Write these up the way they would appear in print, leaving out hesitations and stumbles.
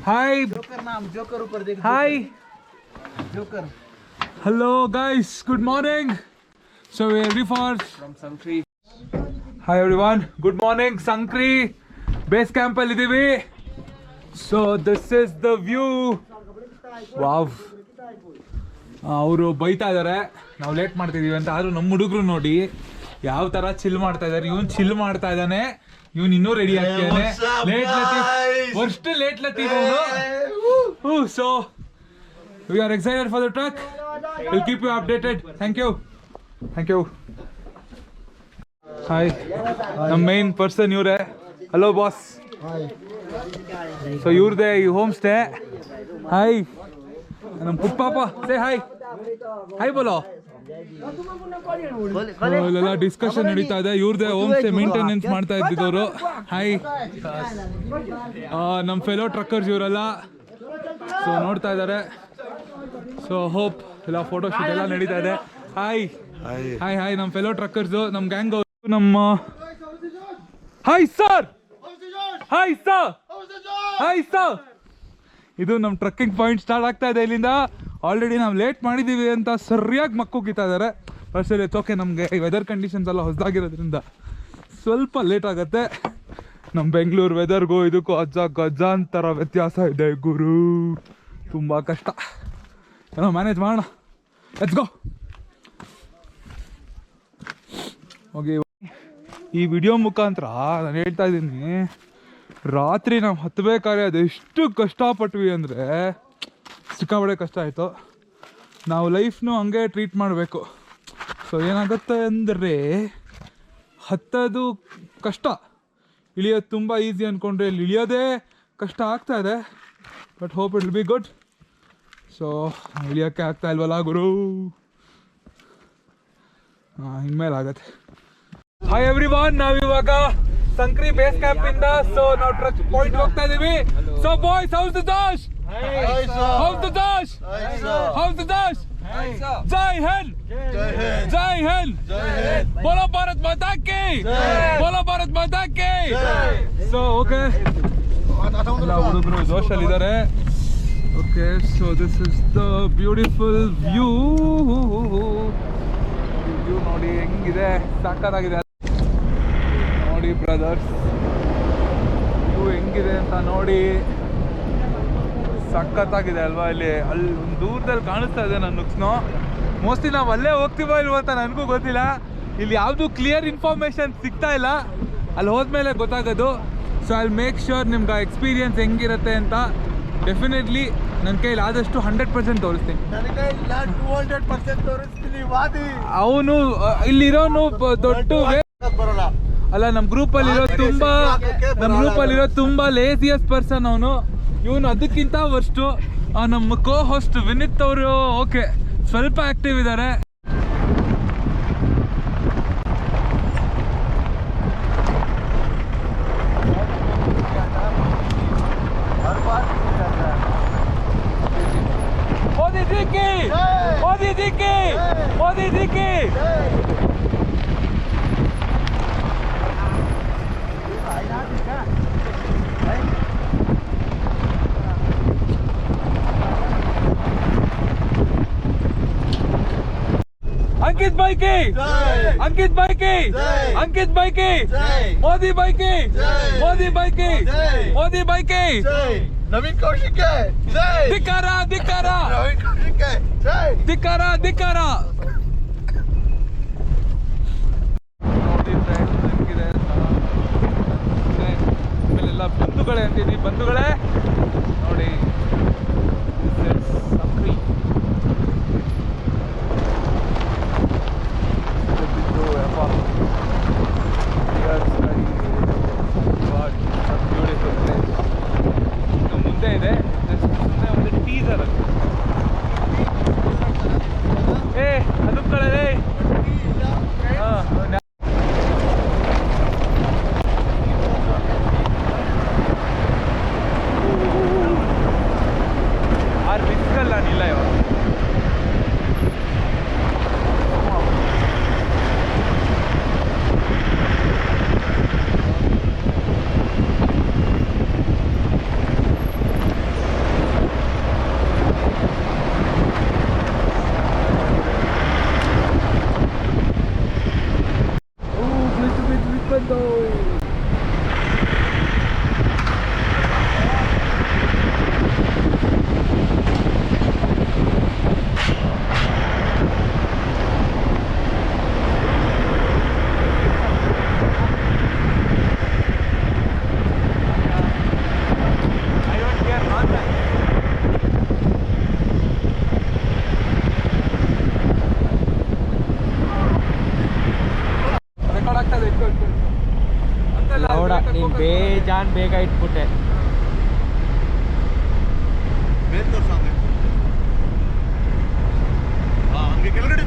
Hi. Joker नाम joker ऊपर देख. Hi. Joker. Hello guys. Good morning. So we are ready for From Sankri. Hi everyone. Good morning. Sankri base camp ಅಲ್ಲಿ ಇದೀವಿ. So this is the view. Wow. ಅವರು ಬೈತಾ ಇದ್ದಾರೆ ನಾವು late ಮಾಡ್ತಿದೀವಿ ಅಂತ. ಆದ್ರೂ ನಮ್ಮ ಹುಡುಗರು ನೋಡಿ ಯಾವ ತರ ಚಿಲ್ ಮಾಡ್ತಾ ಇದ್ದಾರೆ. ಇವನ್ ಚಿಲ್ ಮಾಡ್ತಾ ಇದ್ದಾನೆ, ಇವನ್ ಇನ್ನೂ ರೆಡಿ ಆಗ್ತಾನೆ. ಲೇಟ್ ಲತೀಫ್ ಅವನು. So we are excited for the trek. Will keep you updated. Thank you. Hi, ನಮ್ಮ ಮೇನ್ ಪರ್ಸನ್ ಇವರೇ. Hello boss. ಸೊ ಇವ್ರದೇ ಈ ಹೋಮ್ ಸ್ಟೇ. ಹಾಯ್ ನಮ್ಮ ಪುಟ್ಪಾಪ, ಸೇ ಹಾಯ್ ಬೋಲೋ. ಇಲ್ಲೆಲ್ಲ ಡಿಸ್ಕಷನ್ ನಡೀತಾ ಇದೆ. ಇವ್ರದೇ ಹೋಮ್ ಸ್ಟೇ ಮೇಂಟೆನೆನ್ಸ್ ಮಾಡ್ತಾ ಇದ್ದಿದ್ದವರು. ಹಾಯ್, ನಮ್ಮ ಫೆಲೋ ಟ್ರಕ್ಕರ್ಸ್ ಇವರೆಲ್ಲ. ಸೊ ನೋಡ್ತಾ ಇದ್ದಾರೆ. ಸೊ ಹೋಪ್ ಎಲ್ಲ ಫೋಟೋ ಶೂಟ್ ಎಲ್ಲ ನಡೀತಾ ಇದೆ. ಹಾಯ್, ನಮ್ಮ ಫೆಲೋ ಟ್ರಕ್ಕರ್ಸು, ನಮ್ಮ ಗ್ಯಾಂಗ್ ಅವರು. ನಮ್ಮ ಹಾಯ್ ಸರ್. ಇದು ನಮ್ಮ ಟ್ರಕ್ಕಿಂಗ್ ಪಾಯಿಂಟ್ ಸ್ಟಾರ್ಟ್ ಆಗ್ತಾ ಇದೆ ಇಲ್ಲಿಂದ. ಆಲ್ರೆಡಿ ನಾವು ಲೇಟ್ ಮಾಡಿದ್ದೀವಿ ಅಂತ ಸರಿಯಾಗಿ ಮಕ್ಕೂಗಿತಾ ಇದ್ದಾರೆ. ಬಸ್ಸಲ್ಲಿ ಓಕೆ, ನಮಗೆ ವೆದರ್ ಕಂಡೀಷನ್ಸ್ ಎಲ್ಲ ಹೊಸದಾಗಿರೋದ್ರಿಂದ ಸ್ವಲ್ಪ ಲೇಟ್ ಆಗುತ್ತೆ. ನಮ್ಮ ಬೆಂಗಳೂರು ವೆದರ್ಗೂ ಇದಕ್ಕೂ ಗಜಾಂತರ ವ್ಯತ್ಯಾಸ ಇದೆ ಗುರು. ತುಂಬ ಕಷ್ಟ. ಏನೋ ಮ್ಯಾನೇಜ್ ಮಾಡೋಣ. Let's go. ಓಕೆ, ಈ ವಿಡಿಯೋ ಮುಖಾಂತರ ನಾನು ಹೇಳ್ತಾ ಇದ್ದೀನಿ, ರಾತ್ರಿ ನಾವು ಹತ್ತಬೇಕಾದ್ರೆ ಅದೆಷ್ಟು ಕಷ್ಟಪಟ್ವಿ ಅಂದರೆ ಸಿಕ್ಕಾಬಡೆ ಕಷ್ಟ ಆಯಿತು. ನಾವು ಲೈಫ್ನು ಹಂಗೆ ಟ್ರೀಟ್ ಮಾಡಬೇಕು. ಸೊ ಏನಾಗುತ್ತೆ ಅಂದರೆ, ಹತ್ತೋದು ಕಷ್ಟ, ಇಳಿಯೋದು ತುಂಬ ಈಸಿ ಅಂದ್ಕೊಂಡ್ರೆ ಇಲ್ಲಿ ಇಳಿಯೋದೇ ಕಷ್ಟ ಆಗ್ತಾ ಇದೆ. But hope it will be good. So ಇಳಿಯೋಕ್ಕೆ ಆಗ್ತಾ ಇಲ್ವಲ್ಲ ಗುರು. ಇನ್ಮೇಲೆ ಆಗತ್ತೆ. ಹಾಯ್ ಎವ್ರಿವನ್, ನಾವಿವಾಗ ಸಂಕ್ರಿ ಬೇಸ್ ಕ್ಯಾಂಪ್ ಇಂದ ಸೊ ನಾವು ಟ್ರಕ್ ಪಾಯಿಂಟ್ ಹೋಗ್ತಾ ಇದೀವಿ. So boys, how's the josh? ಜೈ ಹಿಂದ್. ಬೋಲೋ ಭಾರತ್ ಮಾತಾ ಕಿ. ಸೊ ಓಕೆ, ಎಲ್ಲ ಹುಡುಗರು ಜೋಶಲ್ಲಿ ಇದ್ದಾರೆ. Okay, so this is the beautiful view. ನೋಡಿ ಹೆಂಗಿದೆ, ಸಾಕಾಗಿದೆ ನೋಡಿ ಬ್ರದರ್ಸ್. ವ್ಯೂ ಹೆಂಗಿದೆ ಅಂತ ನೋಡಿ. ಸಖತ್ತಾಗಿದೆ ಅಲ್ವಾ? ಅಲ್ಲಿ ಒಂದು ದೂರದಲ್ಲಿ ಕಾಣಿಸ್ತಾ ಇದೆ ನನ್ನ ನುಕ್ಸ್ನೋ. ಮೋಸ್ಟ್ಲಿ ನಾವು ಅಲ್ಲೇ ಹೋಗ್ತೀವೋ ಇಲ್ವೋ ಅಂತ ನನಗೂ ಗೊತ್ತಿಲ್ಲ. ಇಲ್ಲಿ ಯಾವುದು ಕ್ಲಿಯರ್ ಇನ್ಫಾರ್ಮೇಷನ್ ಸಿಗ್ತಾ ಇಲ್ಲ. ಅಲ್ಲಿ ಹೋದ್ಮೇಲೆ ಗೊತ್ತಾಗೋದು. So I will make sure ನಿಮ್ಗೆ ಎಕ್ಸ್ಪೀರಿಯನ್ಸ್ ಹೆಂಗಿರುತ್ತೆ ಅಂತ ಡೆಫಿನೆಟ್ಲಿ ನನ್ನ ಕೈಲಿ ಆದಷ್ಟು 100% ತೋರಿಸ್ತೀನಿ. ಅವನು ಇಲ್ಲಿರೋನು ದೊಡ್ಡ ಅಲ್ಲ, ನಮ್ಮ ಗ್ರೂಪಲ್ಲಿರೋ ತುಂಬ ಲೇಸಿಯಸ್ಟ್ ಪರ್ಸನ್ ಅವನು. ಇವನು ಅದಕ್ಕಿಂತ ವರ್ಸ್ಟು. ನಮ್ಮ ಕೋ ಹೋಸ್ಟ್ ವಿನಿತ್ ಅವರು ಓಕೆ ಸ್ವಲ್ಪ ಆಕ್ಟಿವ್ ಇದ್ದಾರೆ. ಮೋದಿ ಜಿ ಕಿ. अंकित भाई की, मोदी भाई की, नवीन कौशिक है जय. धिक्कारा नवीन कौशिक है जय. ಧಿಕ್ಕಾರ. ನೋಡಿ ಫ್ರೆಂಡ್ಸ್, ಹೆಂಗಿದೆ ಆಮೇಲೆಲ್ಲ ಬಂಧುಗಳೇ ಅಂತೀನಿ. ಬಂಧುಗಳೇ ನೋಡಿ, ಸಂಕ್ರಿ ಬ್ಯೂಟಿಫುಲ್ ಪ್ಲೇಸ್. ಇನ್ನು ಮುಂದೆ ಇದೆ, ಜಸ್ಟ್ ಮುಂದೆ ಒಂದು ಟೀಸರ್ ಅದು. ಅದು ಬೇಡ ನೀನು ಬೇಜಾನ್ ಬೇಗ ಇಟ್ಬಿಟ್ಟೆ. ಮೇಲ್ ತೋರ್ಸಂಗೆ ಹಂಗೆ ಕೆಳಗಡೆ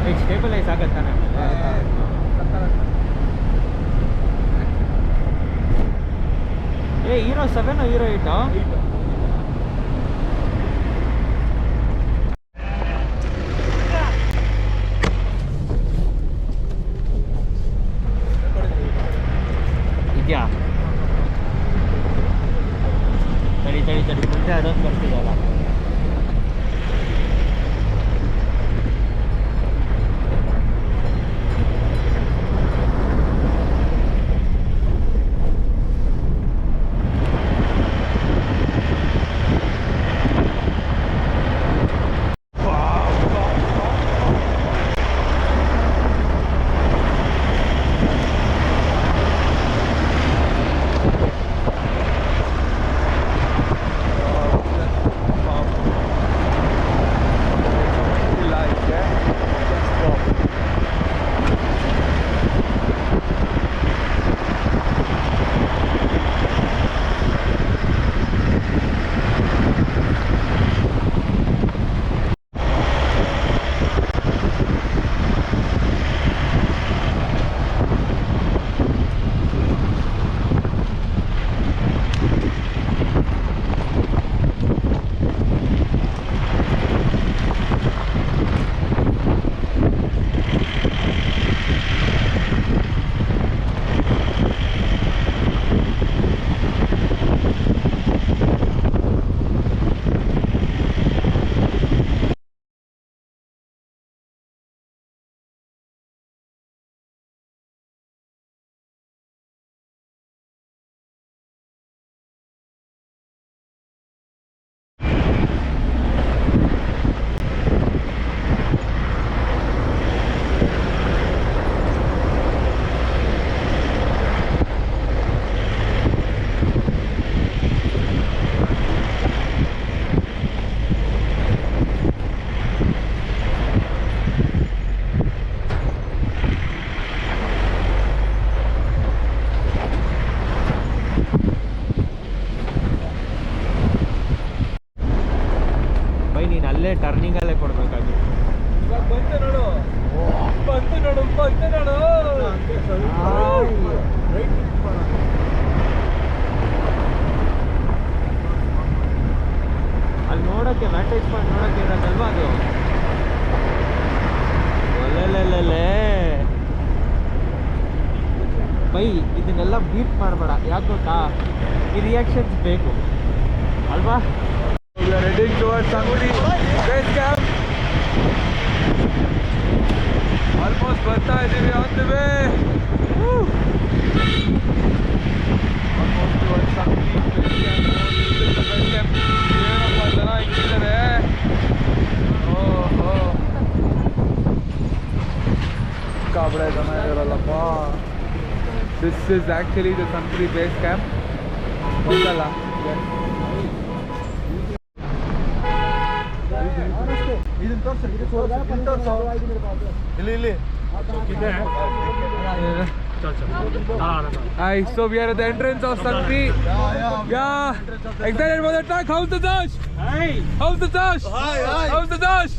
ಈಗ ಸ್ಟೇಬಲೈಸ್ ಆಗತ್ತಾನೆ. ಹೀರೋ 7 ಹೀರೋ 8 ಇದೆಯಾ? ತಡಿ ಮುಂದೆ ಅದೊಂದು ಬರ್ತಿದಲ್ಲ. ಅಲ್ಲೇ ಟರ್ನಿಂಗಲ್ಲೇ ಕೊಡ್ಬೇಕಾಗಿತ್ತು. ಇವಾಗ ಬಂತು ನೋಡು. ಅಲ್ಲಿ ನೋಡೋಕ್ಕೆ ಮ್ಯಾಟೇಜ್ ಪಾಯಿಂಟ್ ನೋಡೋಕ್ಕೆ ಇರೋದಲ್ವಾ ಅದು. ಒಳ್ಳೆಲ್ಲೇ ಬೈ ಇದನ್ನೆಲ್ಲ ಬೀಟ್ ಮಾಡಬೇಡ. ಯಾಕೆ ಗೊತ್ತಾ, ಈ ರಿಯಾಕ್ಷನ್ಸ್ ಬೇಕು ಅಲ್ವಾ. We are heading towards Sangri base camp. Almost ಬರ್ತಾ ಇದ್ದೀವಿ on the way. Almost towards Sangri base camp. This is the base camp. ಏನಪ್ಪ ಜನ ಹಿಂಗಿದ್ದಾರೆ. ಓಹೋ ಕಾಬಳೆ ಜನ ಇರಲ್ಲಪ್ಪ. This is actually the Sangri base camp. ಗೊತ್ತಲ್ಲ. ಇಲ್ಲಿ Hi, so we are at the entrance of Sangri. Yeah. Excited for the track? How's the Josh? Hi. How's the Josh? Hi. How's the Josh?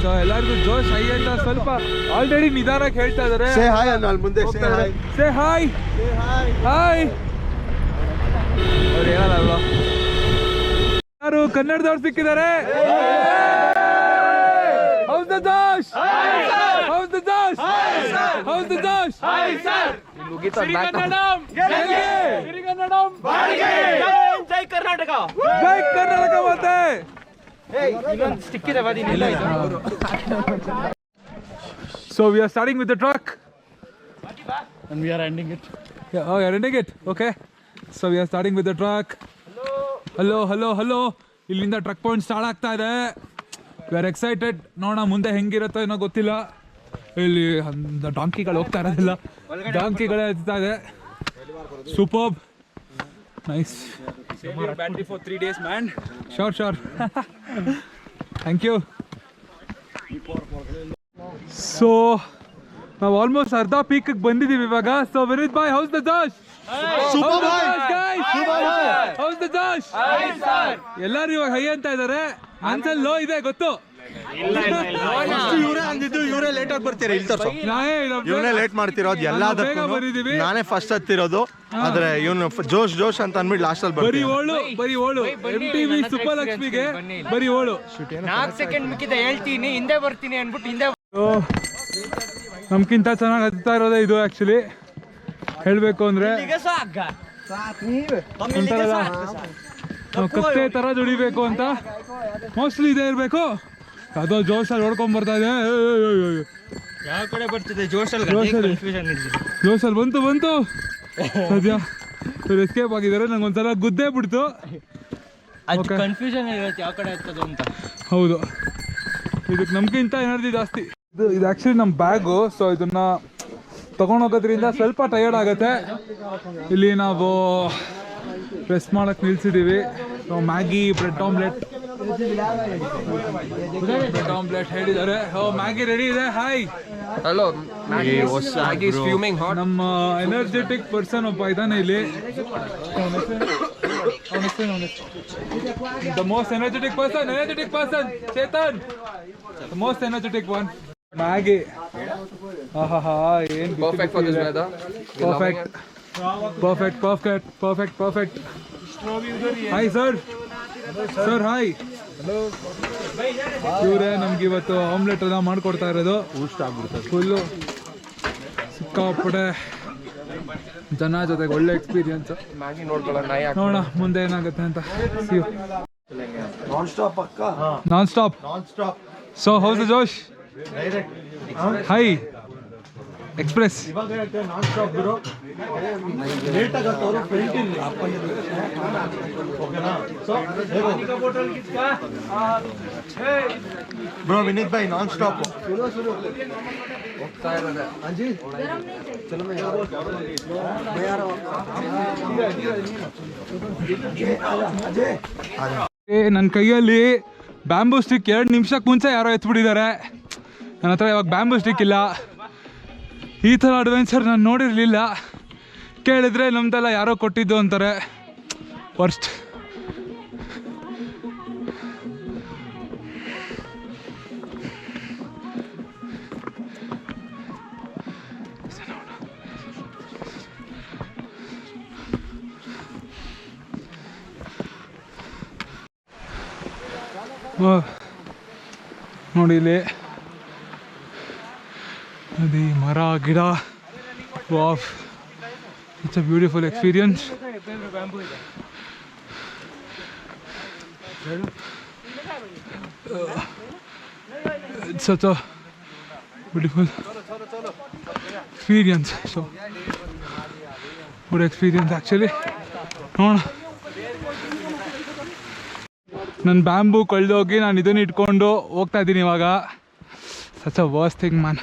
So ಎಲ್ಲರಿಗೂ ಜೋಶ್ high ಅಂತ ಸ್ವಲ್ಪ already ನಿಧಾನಕ್ಕೆ ಹೇಳ್ತಾ ಇದಾರೆ. Say hi ಅನ್ನ ಅಲ್ಲಿ ಮುಂದೆ say hi. Say hi. Hi. ಅವ್ರು ಹೇಳಲ್ಲ ಅಲ್ವಾ? ಯಾರು ಕನ್ನಡದವ್ರು ಸಿಕ್ಕಿದ್ದಾರೆ? How's the Josh? How's the Josh? How's the Josh? ಶ್ರೀಗನ್ನಡಂ ಗೆಲ್ಗೆ. ಶ್ರೀಗನ್ನಡಂ ಬಾಡಿಗೆ. ಜೈ ಕರ್ನಾಟಕ. ಜೈ ಕರ್ನಾಟಕ ಮತ್ತೆ. ಇನ್ನೊಂದು ಸ್ಟಿಕ್ ಇದೆ ಬದಿ ನಿಲ್ಲ ಇದು. So we are starting with the truck. And we are ending it. Yeah, oh, you're ending it. Okay. So we are starting with the truck. Hello. ಇಲ್ಲಿಂದ truck point start ಆಗ್ತಾ ಇದೆ. V are excited. ನೋಡೋಣ ಮುಂದೆ ಹೆಂಗಿರುತ್ತೋ ಏನೋ ಗೊತ್ತಿಲ್ಲ. ಇಲ್ಲಿ ಡಾಂಕಿಗಳು ಹೋಗ್ತಾ ಇರೋದಿಲ್ಲ, ಡಾಂಕಿಗಳೇ ಹತ್ತಾ ಇದೆ. Superb, nice. Battery for 3 days man. Sure. Thank you. So ನಾವು ಆಲ್ಮೋಸ್ಟ್ ಅರ್ಧ ಪೀಕಿಗೆ ಬಂದಿದ್ದೀವಿ ಇವಾಗ. So Vineeth bhai, how's the josh? ಎಲ್ಲರೂ ಇವಾಗ ಹೈ ಅಂತ ಇದಾರೆ. ಆನ್ಸರ್ ಲೋ ಇದೆ ಗೊತ್ತು. ಇವರೇ ಅಂದಿದ್ದು, ಇವರೇ ಲೇಟ್ ಆಗಿ ಬರ್ತೀರಾ ಇಲ್ಲಿ ತೋರ್ಸು. ಇವನೇ ಲೇಟ್ ಮಾಡ್ತಿರೋದು ಎಲ್ಲದಕ್ಕೂ. ನಾನೇ ಫಸ್ಟ್ ಹತ್ತಿರೋದು, ಆದ್ರೆ ಇವನು ಜೋಶ್ ಅಂತ ಅಂದ್ಬಿಟ್ಟು ಲಾಸ್ಟ್ ಅಲ್ಲಿ ಬರೀ ಓಳು MTV ಸೂಪರ್ ಲಕ್ಷ್ಮಿಗೆ ಬರೀ ಓಳು. 4 ಸೆಕೆಂಡ್ ಮಿಕ್ಕಿದೆ ಹೇಳ್ತೀನಿ, ಹಿಂದೆ ಬರ್ತೀನಿ ಅನ್ಬಿಟ್ಟು ಹಿಂದೆ. ನಮ್ಗಿಂತ ಚೆನ್ನಾಗಿ ಹತ್ತಾ ಇರೋದೇ ಇದು ಆಕ್ಚುಲಿ ಹೇಳ್ಬೇಕು ಅಂದ್ರೆ. ಕತ್ತೆ ತರ ದುಡಿಬೇಕು ಅಂತ ಮೋಸ್ಟ್ಲಿ ಇದೇ ಇರ್ಬೇಕು. ಅದೋ ಜೋಶಲ್ಲಿ ಹೊಡ್ಕೊಂಡ್ ಬರ್ತಾ ಇದೆ. ಯಾವ ಕಡೆ ಬರ್ತಿದೆ ಜೋಶಲ್ಲಿ ಬಂತು ಸದ್ಯ ಎಸ್ಕೇಪ್ ಆಗಿದ್ದಾರೆ. ನಂಗೆ ಒಂದ್ಸಲ ಗುದ್ದೇ ಬಿಡ್ತು. ಕನ್ಫ್ಯೂಷನ್ ಇರುತ್ತೆ ಯಾವ ಕಡೆ ಆಗ್ತದೆ ಅಂತ. ಹೌದು, ಇದಕ್ಕೆ ನಮ್ಗಿಂತ ಎನರ್ಜಿ ಜಾಸ್ತಿ. ಇದು ಆ್ಯಕ್ಚುಲಿ ನಮ್ಮ ಬ್ಯಾಗು. ಸೊ ಇದನ್ನ ತಗೊಂಡೋಗೋದ್ರಿಂದ ಸ್ವಲ್ಪ ಟಯರ್ಡ್ ಆಗುತ್ತೆ. ಇಲ್ಲಿ ನಾವು ರೆಸ್ಟ್ ಮಾಡಕ್ಕೆ ನಿಲ್ಸಿದ್ದೀವಿ. ಮ್ಯಾಗಿ ಬ್ರೆಡ್ ಆಮ್ಲೆಟ್ ಹೇಳಿದ್ದಾರೆ. ಮ್ಯಾಗಿ ರೆಡಿ ಇದೆ. Hi, Hello, Maggie is fuming hot. ನಮ್ಮ ಎನರ್ಜೆಟಿಕ್ ಪರ್ಸನ್ ಒಬ್ಬ ಇದ್ದಾನೆ ಇಲ್ಲಿ. The most energetic person Chetan, the most energetic one. Maggi ಏನ್ Perfect for this weather. Perfect. Hi sir, hi. ಇವರೇ ನಮ್ಗೆ ಇವತ್ತು ಆಮ್ಲೆಟ್ ಎಲ್ಲ ಮಾಡ್ಕೊಡ್ತಾ ಇರೋದು. ಫುಲ್ಲು ಸಿಕ್ಕಾಪಡೆ ಜನ ಜೊತೆಗೆ ಒಳ್ಳೆ ಎಕ್ಸ್ಪೀರಿಯನ್ಸ್. ನೋಡೋಣ ಮುಂದೆ ಏನಾಗುತ್ತೆ ಅಂತ. Non stop. So how's the josh? High express. Bro Vineeth bhai non stop. ನನ್ನ ಕೈಯಲ್ಲಿ ಬ್ಯಾಂಬೂ ಸ್ಟಿಕ್ 2 ನಿಮಿಷಕ್ಕೆ ಮುಂಚೆ ಯಾರೋ ಎತ್ಬಿಟ್ಟಿದ್ದಾರೆ. ನನ್ನ ಹತ್ರ ಇವಾಗ ಬ್ಯಾಂಬೂ ಸ್ಟಿಕ್ ಇಲ್ಲ. ಈ ಥರ ಅಡ್ವೆಂಚರ್ ನಾನು ನೋಡಿರಲಿಲ್ಲ. ಕೇಳಿದ್ರೆ ನಮ್ದೆಲ್ಲ ಯಾರೋ ಕೊಟ್ಟಿದ್ದು ಅಂತಾರೆ. ವರ್ಸ್ಟ್. ನೋಡಿ ಇಲ್ಲಿ ನದಿ, ಮರ, ಗಿಡ. Wow, it's a beautiful experience. It's such a beautiful experience. So good experience actually. ನೋಡೋಣ, ನನ್ನ ಬ್ಯಾಂಬೂ ಕಳೆದೋಗಿ ನಾನು ಇದನ್ನು ಇಟ್ಕೊಂಡು ಹೋಗ್ತಾ ಇದ್ದೀನಿ ಇವಾಗ. Such a worst thing man.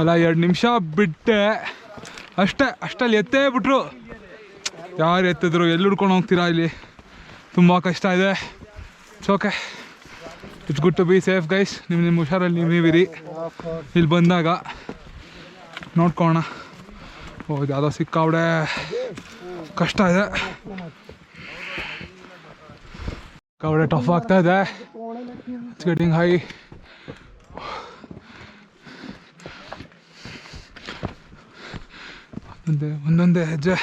ಅಲ್ಲ 2 ನಿಮಿಷ ಬಿಟ್ಟೆ ಅಷ್ಟಲ್ಲಿ ಎತ್ತೇ ಬಿಟ್ರು. ಯಾರು ಎತ್ತಿದ್ರು, ಎಲ್ಲಿ ಹುಡ್ಕೊಂಡು ಹೋಗ್ತೀರಾ? ಇಲ್ಲಿ ತುಂಬ ಕಷ್ಟ ಇದೆ. It's okay, it's good to be safe guys. ನಿಮ್ಮ ಹುಷಾರಲ್ಲಿ ನೀವಿರಿ. ಇಲ್ಲಿ ಬಂದಾಗ ನೋಡ್ಕೋಣ. ಹೌದು, ಯಾವುದೋ ಸಿಕ್ಕಾಬಿಡೆ ಕಷ್ಟ ಇದೆ. ಸಿಕ್ಕಾಬಿಡೆ ಟಫ್ ಆಗ್ತಾ ಇದೆ. It's getting high. ಒಂದೊಂದೇ ಹೆಜ್ಜೆ.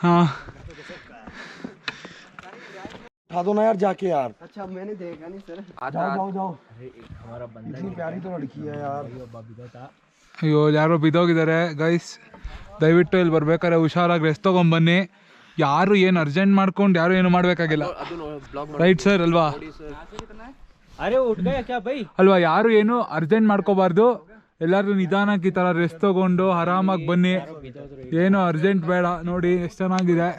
हाँ उठा दो ना यार जाके यार. अच्छा मैंने देखा नहीं सर. जाओ. हमारा बंदा इतनी प्यारी तो लड़की है यार. ಅಯ್ಯೋ, ಯಾರೋ ಬಿದ್ದೋಗಿದ್ದಾರೆ ಗೈಸ್. ದಯವಿಟ್ಟು ಇಲ್ಲಿ ಬರ್ಬೇಕಾದ್ರೆ ಹುಷಾರಾಗಿ ರೆಸ್ಟ್ ತೊಗೊಂಬನ್ನಿ. ಯಾರು ಏನು ಅರ್ಜೆಂಟ್ ಮಾಡ್ಕೊಂಡು ಯಾರು ಏನು ಮಾಡಬೇಕಾಗಿಲ್ಲ. ರೈಟ್ ಸರ್ ಅಲ್ವಾ? ಅಲ್ವಾ, ಯಾರು ಏನು ಅರ್ಜೆಂಟ್ ಮಾಡ್ಕೋಬಾರ್ದು. ಎಲ್ಲರೂ ನಿಧಾನಕ್ಕೆ ಈ ಥರ ರೆಸ್ಟ್ ತೊಗೊಂಡು ಆರಾಮಾಗಿ ಬನ್ನಿ. ಏನು ಅರ್ಜೆಂಟ್ ಬೇಡ. ನೋಡಿ ಎಷ್ಟು ಚೆನ್ನಾಗಿದೆ.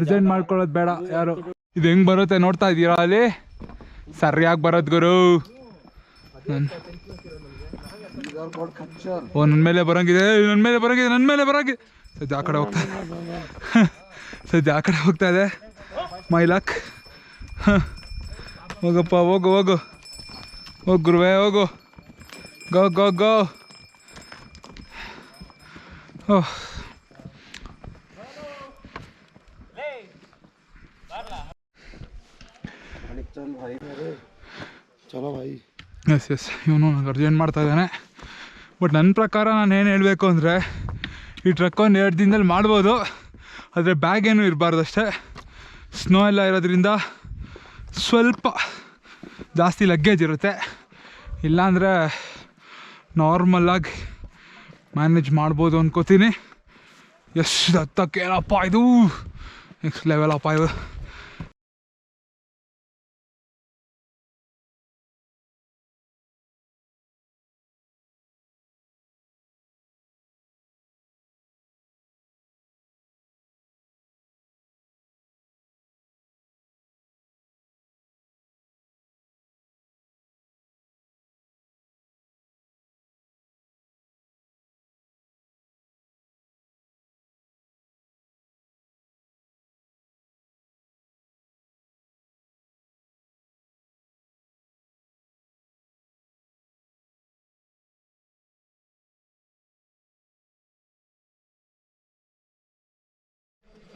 ಅರ್ಜೆಂಟ್ ಮಾಡ್ಕೊಳ್ಳೋದು ಬೇಡ ಯಾರು. ಇದು ಹೆಂಗೆ ಬರುತ್ತೆ ನೋಡ್ತಾ ಇದ್ದೀರಾ? ಅಲ್ಲಿ ಸರಿಯಾಗಿ ಬರೋದು ಗುರು. ಓ ನನ್ನ ಮೇಲೆ ಬರೋಂಗಿದೆ, ನನ್ನ ಮೇಲೆ ಬರೋಂಗಿದೆ. ಸದ್ಯ ಆ ಕಡೆ ಹೋಗ್ತಾ ಇದೆ. ಮೈ ಲಕ್. ಹೋಗಪ್ಪ, ಹೋಗು ಗುರುವೆ, ಹೋಗು. ಗೋ. ಓಹ್, ಎಸ್ ಇವನು ನನಗೆ ಅರ್ಜೆಂಟ್ ಮಾಡ್ತಾ ಇದ್ದಾನೆ. ಬಟ್ ನನ್ನ ಪ್ರಕಾರ ನಾನು ಏನು ಹೇಳಬೇಕು ಅಂದರೆ, ಈ ಟ್ರಕ್ ಒಂದು 2 ದಿನದಲ್ಲಿ ಮಾಡ್ಬೋದು, ಆದರೆ ಬ್ಯಾಗ್ ಏನೂ ಇರಬಾರ್ದು ಅಷ್ಟೇ. ಸ್ನೋ ಎಲ್ಲ ಇರೋದ್ರಿಂದ ಸ್ವಲ್ಪ ಜಾಸ್ತಿ ಲಗ್ಗೇಜ್ ಇರುತ್ತೆ, ಇಲ್ಲಾಂದರೆ ನಾರ್ಮಲ್ಲಾಗಿ ಮ್ಯಾನೇಜ್ ಮಾಡ್ಬೋದು ಅನ್ಕೋತೀನಿ. ಎಷ್ಟು ಹತ್ತಕ್ಕೇನಪ್ಪ ಇದು, ನೆಕ್ಸ್ಟ್ ಲೆವೆಲ್ ಅಪ್ಪ ಇದು.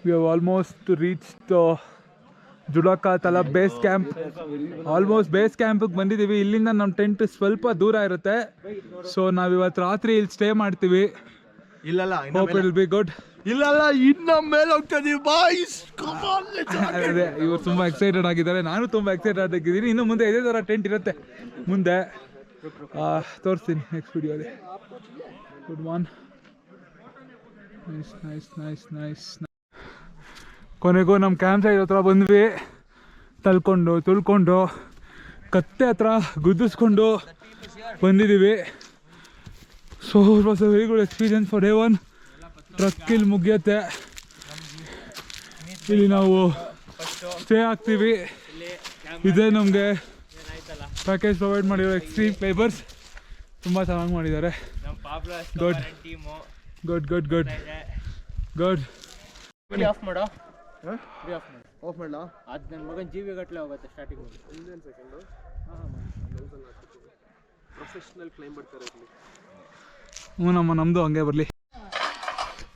We have almost reached ಜುಡಾಕ ತಲಾ ಬೇಸ್ ಕ್ಯಾಂಪ್. ಆಲ್ಮೋಸ್ಟ್ ಬೇಸ್ ಕ್ಯಾಂಪಿಗೆ ಬಂದಿದ್ದೀವಿ. ಇಲ್ಲಿಂದ ನಮ್ಮ ಟೆಂಟ್ ಸ್ವಲ್ಪ ದೂರ ಇರುತ್ತೆ, ಸೊ ನಾವಿವತ್ತು ರಾತ್ರಿ ಇಲ್ಲಿ ಸ್ಟೇ ಮಾಡ್ತೀವಿ. Hope it will be good. ಇನ್ನ ಮೇಲೆ ಹೋಗ್ತಿದೀವಿ ಬಾಯ್ಸ್. ಅದೇ ಇವರು ತುಂಬ ಎಕ್ಸೈಟೆಡ್ ಆಗಿದ್ದಾರೆ, ನಾನು ತುಂಬ ಎಕ್ಸೈಟೆಡ್ ಆಗಿದ್ದೀನಿ. ಇನ್ನು ಮುಂದೆ ಇದೇ ಥರ ಟೆಂಟ್ ಇರುತ್ತೆ ಮುಂದೆ, ತೋರಿಸ್ತೀನಿ ನೆಕ್ಸ್ಟ್ ವಿಡಿಯೋಲಿ. Good one. ನೈಸ್. ಕೊನೆಗೂ ನಮ್ಮ ಕ್ಯಾಂಪ್ ಸೈಡ್ ಹತ್ರ ಬಂದ್ವಿ. ತುಳ್ಕೊಂಡು ಕತ್ತೆ ಹತ್ರ ಗುದ್ದಿಸ್ಕೊಂಡು ಬಂದಿದ್ದೀವಿ. So it was a very good experience for day 1. Truck ಇಲ್ಲಿ ಮುಗಿಯುತ್ತೆ, ಇಲ್ಲಿ ನಾವು ಸ್ಟೇ ಆಗ್ತೀವಿ. ಇದೇ ನಮಗೆ ಪ್ಯಾಕೇಜ್ ಪ್ರೊವೈಡ್ ಮಾಡಿರೋ ಎಕ್ಸ್ಟ್ರೀಮ್ ಫೈಬರ್ಸ್. ತುಂಬ ಚೆನ್ನಾಗಿ ಮಾಡಿದ್ದಾರೆ. ಗುಡ್. ಆಫ್ ಮಾಡೋ, ಆಫ್ ಮಾಡಲ. ಅದು ನನ್ನ ಮಗನ ಜೀವಿ ಗಟ್ಟಲೆ ಹೋಗುತ್ತೆ ಸ್ಟಾರ್ಟಿಂಗ್. ಪ್ರೊಫೆಷನಲ್ ಕ್ಲೈಂಬರ್ ಥರ ಇರಲಿ. ನಮ್ಮದು ಹಂಗೆ ಬರಲಿ.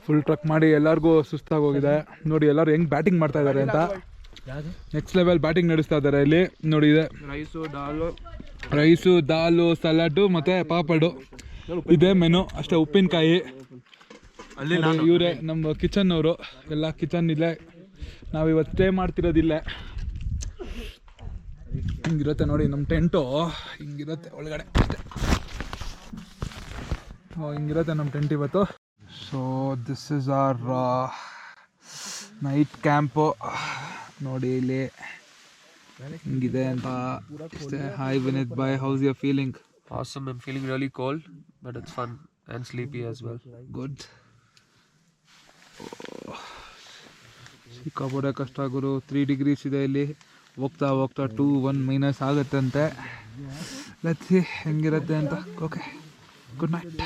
ಫುಲ್ ಟ್ರಕ್ ಮಾಡಿ ಎಲ್ಲರಿಗೂ ಸುಸ್ತಾಗಿ ಹೋಗಿದೆ. ನೋಡಿ ಎಲ್ಲರೂ ಹೆಂಗೆ ಬ್ಯಾಟಿಂಗ್ ಮಾಡ್ತಾ ಇದ್ದಾರೆ ಅಂತ. ನೆಕ್ಸ್ಟ್ ಲೆವೆಲ್ ಬ್ಯಾಟಿಂಗ್ ನಡೆಸ್ತಾ ಇದ್ದಾರೆ ಇಲ್ಲಿ. ನೋಡಿ ಇದೆ ರೈಸು, ದಾಲು, ಸಲಾಡು ಮತ್ತು ಪಾಪಡು. ಇದೇ ಮೆನು ಅಷ್ಟೇ. ಉಪ್ಪಿನಕಾಯಿ. ಇವರೇ ನಮ್ಮ ಕಿಚನ್ ಅವರು. ಎಲ್ಲ ಕಿಚನ್ ಇಲ್ಲೇ. ನಾವಿವತ್ತು ಸ್ಟೇ ಮಾಡ್ತಿರೋದಿಲ್ಲ. ಹಿಂಗಿರುತ್ತೆ ನೋಡಿ ನಮ್ಮ ಟೆಂಟು. ಹಿಂಗಿರುತ್ತೆ ಒಳಗಡೆ ಅಷ್ಟೇ. ಹಿಂಗಿರುತ್ತೆ ನಮ್ಮ ಟೆಂಟ್ ಇವತ್ತು. So this is our night camp. ನೋಡಿ ಇಲ್ಲಿ ಹಿಂಗಿದೆ ಅಂತ ಅಷ್ಟೇ. Hi Vineeth bhai, how's your feeling? Awesome, I'm feeling really cold, but it's fun and sleepy as well. Good. ಸಿಕ್ಕಾಪಟ್ಟೆ ಕಷ್ಟ ಗುರು. 3 degrees ಇದೆ ಇಲ್ಲಿ. ಹೋಗ್ತಾ 2-1 ಮೈನಸ್ ಆಗುತ್ತಂತೆ. ಲೆಟ್ಸ್ ಸಿ ಹೆಂಗಿರುತ್ತೆ ಅಂತ. Okay, good night.